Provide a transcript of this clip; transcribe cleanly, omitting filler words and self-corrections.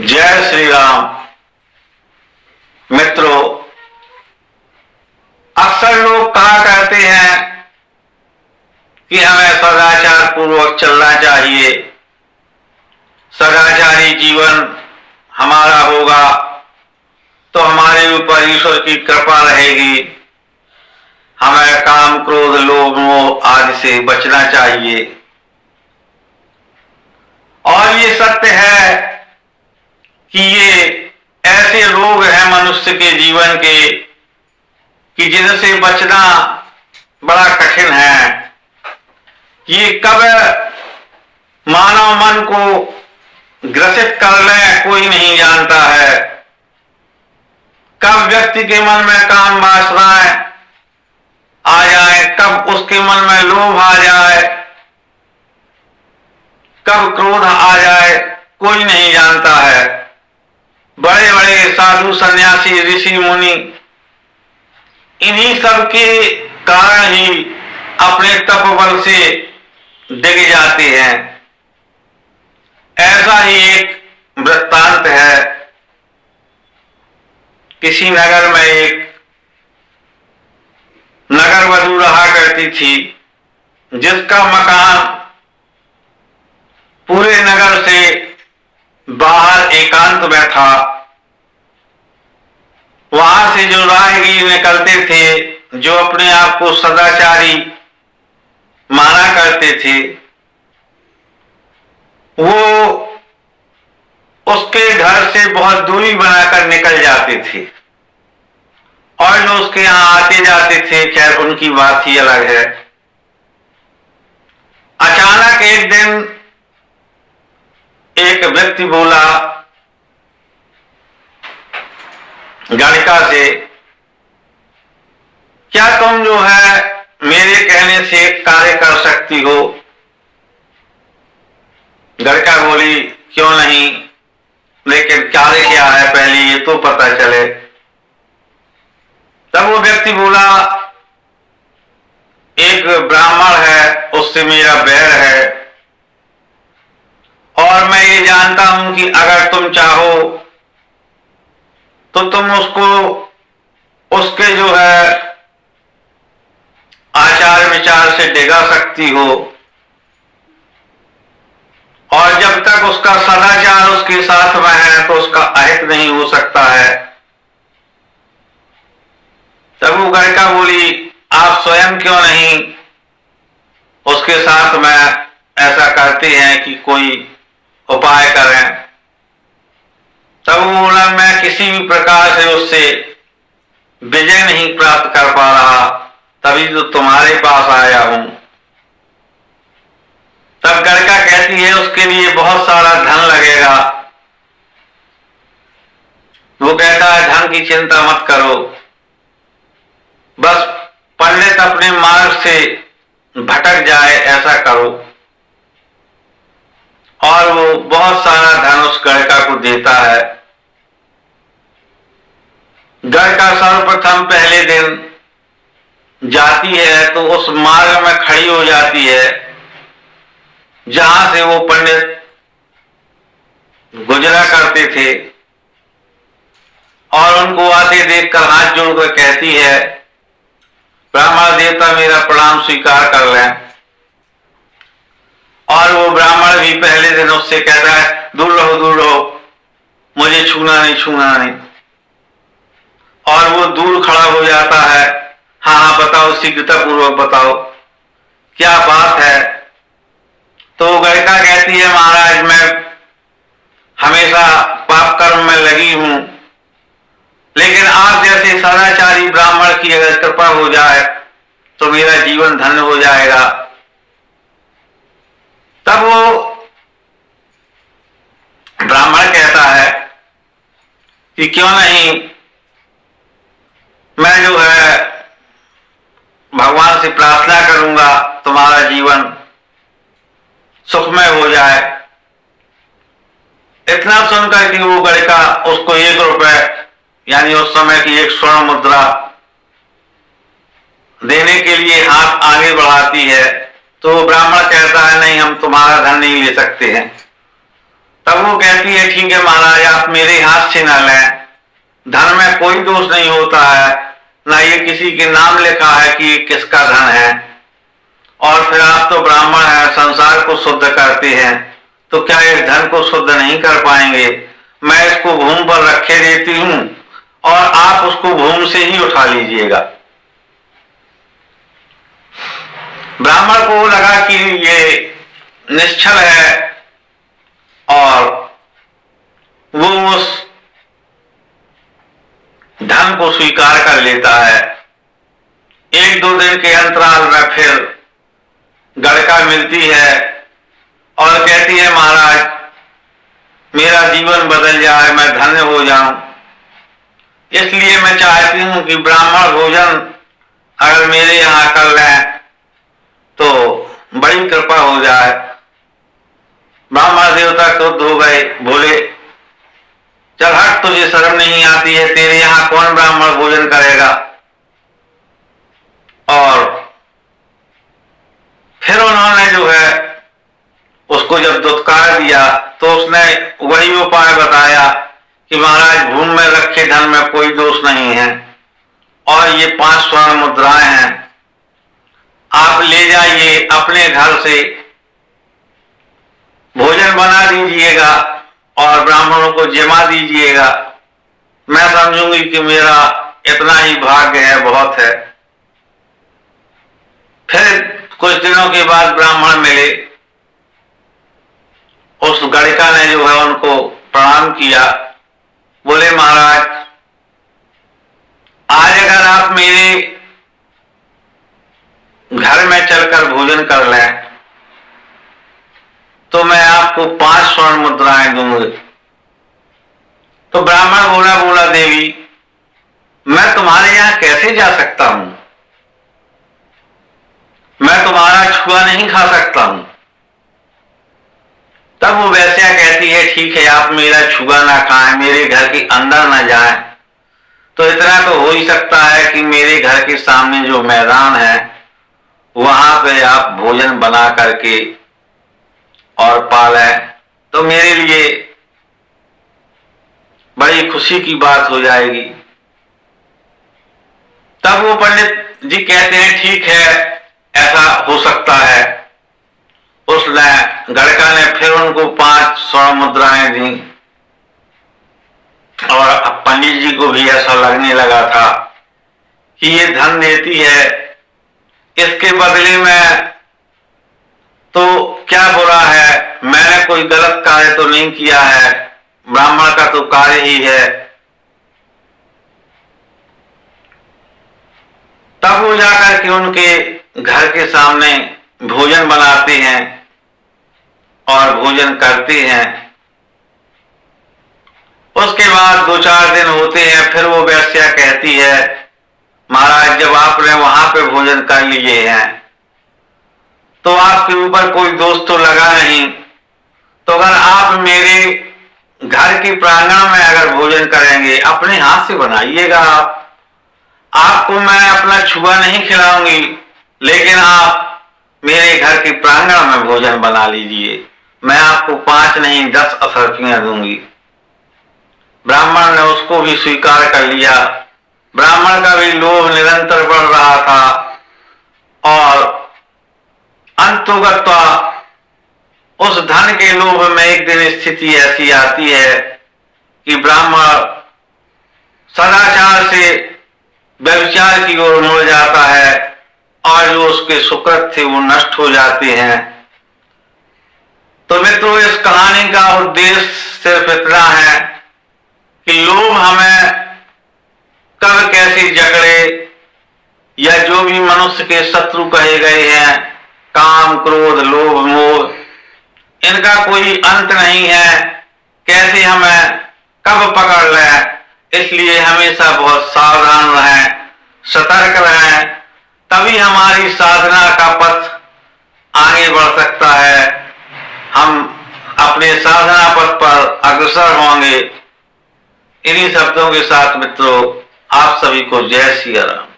जय श्री राम। मित्रों, अक्सर लोग कहा करते हैं कि हमें सदाचार पूर्वक चलना चाहिए, सदाचारी जीवन हमारा होगा तो हमारे ऊपर ईश्वर की कृपा रहेगी। हमें काम, क्रोध, लोभ, मोह आदि से बचना चाहिए। और ये सत्य है कि ये ऐसे रोग हैं मनुष्य के जीवन के कि जिनसे बचना बड़ा कठिन है। ये कब मानव मन को ग्रसित कर ले कोई नहीं जानता है। कब व्यक्ति के मन में काम वासनाएं आ जाए, कब उसके मन में लोभ आ जाए, कब क्रोध आ जाए, कोई नहीं जानता है। बड़े बड़े साधु सन्यासी ऋषि मुनि इन्हीं सब के कारण ही अपने तपबल से डिग जाते हैं। ऐसा ही एक वृत्तांत है। किसी नगर में एक नगर वधू रहा करती थी, जिसका मकान पूरे नगर से बाहर एकांत में था। वहां से जो राहगीर निकलते थे, जो अपने आप को सदाचारी माना करते थे, वो उसके घर से बहुत दूरी बनाकर निकल जाते थे। और जो उसके यहां आते जाते थे, खैर उनकी बात ही अलग है। अचानक एक दिन एक व्यक्ति बोला गणिका से, क्या तुम जो है मेरे कहने से एक कार्य कर सकती हो? गणिका बोली, क्यों नहीं, लेकिन कार्य क्या है पहले ये तो पता चले। तब वो व्यक्ति बोला, एक ब्राह्मण है, उससे मेरा बैर है, और मैं ये जानता हूं कि अगर तुम चाहो तो तुम उसको उसके जो है आचार विचार से डिगा सकती हो, और जब तक उसका सदाचार उसके साथ में है तो उसका अहित नहीं हो सकता है। तब वो गणिका बोली, आप स्वयं क्यों नहीं उसके साथ में ऐसा करते हैं कि कोई उपाय करें? तब वो बोला, मैं किसी भी प्रकार से उससे विजय नहीं प्राप्त कर पा रहा, तभी तो तुम्हारे पास आया हूं। तब गणिका कहती है, उसके लिए बहुत सारा धन लगेगा। वो कहता है, धन की चिंता मत करो, बस पंडित अपने मार्ग से भटक जाए ऐसा करो। और वो बहुत सारा धन उस गणिका को देता है। गणिका सर्वप्रथम पहले दिन जाती है तो उस मार्ग में खड़ी हो जाती है जहां से वो पंडित गुजरा करते थे, और उनको आते देखकर हाथ जोड़कर कहती है, ब्राह्मण देवता मेरा प्रणाम स्वीकार कर लें। और वो ब्राह्मण भी पहले दिन उससे कहता है, दूर रहो दूर रहो, मुझे छूना नहीं छूना नहीं। और वो दूर खड़ा हो जाता है, हाँ हाँ बताओ, शीघ्रता पूर्वक बताओ क्या बात है। तो गणिका कहती है, महाराज मैं हमेशा पाप कर्म में लगी हूं, लेकिन आप जैसे सदाचारी ब्राह्मण की अगर कृपा हो जाए तो मेरा जीवन धन्य हो जाएगा। तब वो ब्राह्मण कहता है कि क्यों नहीं, मैं जो है भगवान से प्रार्थना करूंगा तुम्हारा जीवन सुखमय हो जाए। इतना सुनकर कि वो गणिका उसको 1 रुपए यानी उस समय की 1 स्वर्ण मुद्रा देने के लिए हाथ आगे बढ़ाती है, तो ब्राह्मण कहता है, नहीं हम तुम्हारा धन नहीं ले सकते हैं। तब वो कहती है, ठीक है महाराज, आप आप मेरे हाथ से ना लें। धन में कोई दोष नहीं होता है, ना ये किसी के नाम लिखा है कि ये किसका धन है। और फिर आप तो ब्राह्मण हैं, संसार को शुद्ध करते हैं, तो क्या इस धन को शुद्ध नहीं कर पाएंगे? मैं इसको भूमि पर रखे देती हूं और आप उसको भूमि से ही उठा लीजिएगा। ब्राह्मण को लगा कि ये निश्चल है और वो उस धन को स्वीकार कर लेता है। एक दो दिन के अंतराल में फिर गड़का मिलती है और कहती है, महाराज मेरा जीवन बदल जाए, मैं धन्य हो जाऊं, इसलिए मैं चाहती हूं कि ब्राह्मण भोजन अगर मेरे यहां कर लें तो बड़ी कृपा हो जाए। ब्राह्मण देवता क्रुद्ध हो गए, बोले चल हट, तुझे शर्म नहीं आती है, तेरे यहां कौन ब्राह्मण भोजन करेगा। और फिर उन्होंने जो है उसको जब दुत्कार दिया तो उसने वही उपाय बताया कि महाराज भूमि में रखे धन में कोई दोष नहीं है और ये 5 स्वर्ण मुद्राएं हैं, आप ले जाइए अपने घर से भोजन बना दीजिएगा और ब्राह्मणों को जिमा दीजिएगा। मैं समझूंगी कि मेरा इतना ही भाग्य है, बहुत है। फिर कुछ दिनों के बाद ब्राह्मण मिले, उस गणिका ने जो है उनको प्रणाम किया, बोले महाराज आज अगर आप मेरे घर में चलकर भोजन कर लें तो मैं आपको 5 स्वर्ण मुद्राएं दूंगी। तो ब्राह्मण बोला देवी मैं तुम्हारे यहां कैसे जा सकता हूं, मैं तुम्हारा छुआ नहीं खा सकता हूं। तब वो वैश्या कहती है, ठीक है आप मेरा छुआ ना खाएं, मेरे घर के अंदर ना जाएं, तो इतना तो हो ही सकता है कि मेरे घर के सामने जो मैदान है वहां पे आप भोजन बना करके और पालें, तो मेरे लिए बड़ी खुशी की बात हो जाएगी। तब वो पंडित जी कहते हैं, ठीक है ऐसा हो सकता है। उसने गड़का ने फिर उनको 5 स्वर्ण मुद्राएं दी और पंडित जी को भी ऐसा लगने लगा था कि ये धन देती है, इसके बदले में तो क्या बुरा है, मैंने कोई गलत कार्य तो नहीं किया है, ब्राह्मण का तो कार्य ही है। तब वो जाकर के उनके घर के सामने भोजन बनाते हैं और भोजन करते हैं। उसके बाद 2-4 दिन होते हैं, फिर वो वैश्या कहती है, महाराज जब आपने वहां पे भोजन कर लिए हैं तो आपके ऊपर कोई दोष तो लगा नहीं, तो अगर आप मेरे घर के प्रांगण में अगर भोजन करेंगे, अपने हाथ से बनाइएगा, आपको मैं अपना छुआ नहीं खिलाऊंगी, लेकिन आप मेरे घर के प्रांगण में भोजन बना लीजिए, मैं आपको 5 नहीं 10 असरफियां दूंगी। ब्राह्मण ने उसको भी स्वीकार कर लिया। ब्राह्मण का भी लोभ निरंतर बढ़ रहा था और अंतोगत्वा उस धन के लोभ में एक दिन स्थिति ऐसी आती है कि ब्राह्मण सदाचार से व्यभिचार की ओर मुड़ जाता है और जो उसके सुकृत थे वो नष्ट हो जाते हैं। तो मित्रों इस कहानी का उद्देश्य सिर्फ इतना है कि लोभ हमें कब कैसे जकड़े, या जो भी मनुष्य के शत्रु कहे गए हैं, काम क्रोध लोभ मोह, इनका कोई अंत नहीं है, कैसे हमें कब पकड़ लें। इसलिए हमेशा बहुत सावधान रहें, सतर्क रहें, तभी हमारी साधना का पथ आगे बढ़ सकता है, हम अपने साधना पथ पर अग्रसर होंगे। इन्हीं शब्दों के साथ मित्रों आप सभी को जय सिया राम।